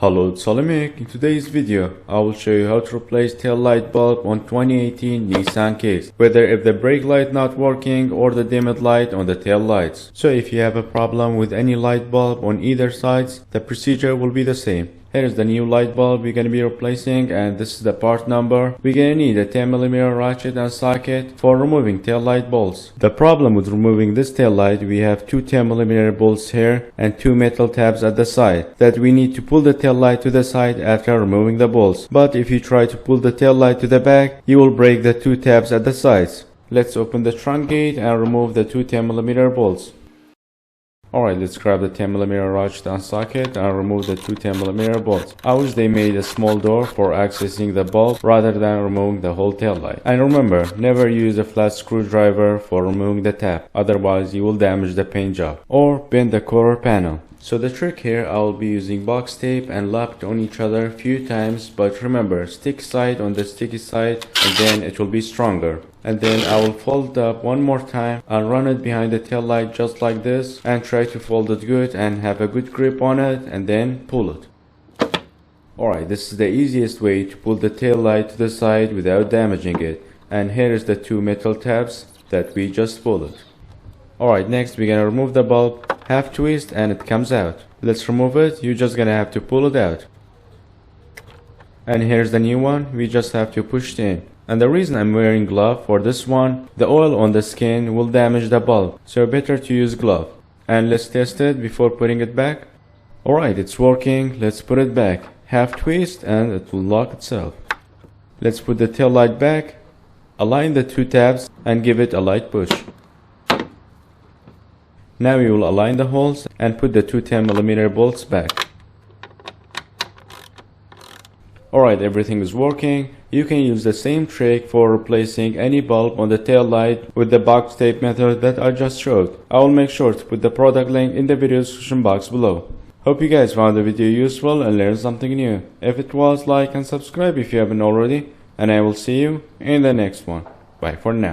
Hello, it's Salimik. In today's video, I will show you how to replace tail light bulb on 2018 Nissan Kicks, whether if the brake light not working or the dimmed light on the tail lights. So if you have a problem with any light bulb on either sides, the procedure will be the same. Here is the new light bulb we're going to be replacing, and this is the part number. We're going to need a 10mm ratchet and socket for removing tail light bolts. The problem with removing this tail light, we have two 10mm bolts here and two metal tabs at the side that we need to pull the tail light to the side after removing the bolts. But if you try to pull the tail light to the back, you will break the two tabs at the sides. Let's open the trunk gate and remove the two 10mm bolts. Alright, let's grab the 10mm ratchet and socket and remove the two 10mm bolts. I wish they made a small door for accessing the bulb rather than removing the whole tail light. And remember, never use a flat screwdriver for removing the tab, otherwise you will damage the paint job or bend the quarter panel. So the trick here, I will be using box tape and locked on each other a few times, but remember, stick side on the sticky side and then it will be stronger. And then I will fold up one more time and run it behind the tail light just like this, and try to fold it good and have a good grip on it and then pull it. Alright, this is the easiest way to pull the tail light to the side without damaging it. And here is the two metal tabs that we just pulled. Alright, next we're gonna remove the bulb, half twist and it comes out. Let's remove it, you're just gonna have to pull it out. And here's the new one, we just have to push it in. And the reason I'm wearing glove for this one, the oil on the skin will damage the bulb, so better to use glove. And let's test it before putting it back. Alright, it's working, let's put it back. Half twist and it will lock itself. Let's put the tail light back, align the two tabs and give it a light push. Now we will align the holes and put the two 10mm bolts back. Alright, everything is working. You can use the same trick for replacing any bulb on the tail light with the box tape method that I just showed. I will make sure to put the product link in the video description box below. Hope you guys found the video useful and learned something new. If it was, like and subscribe if you haven't already, and I will see you in the next one. Bye for now.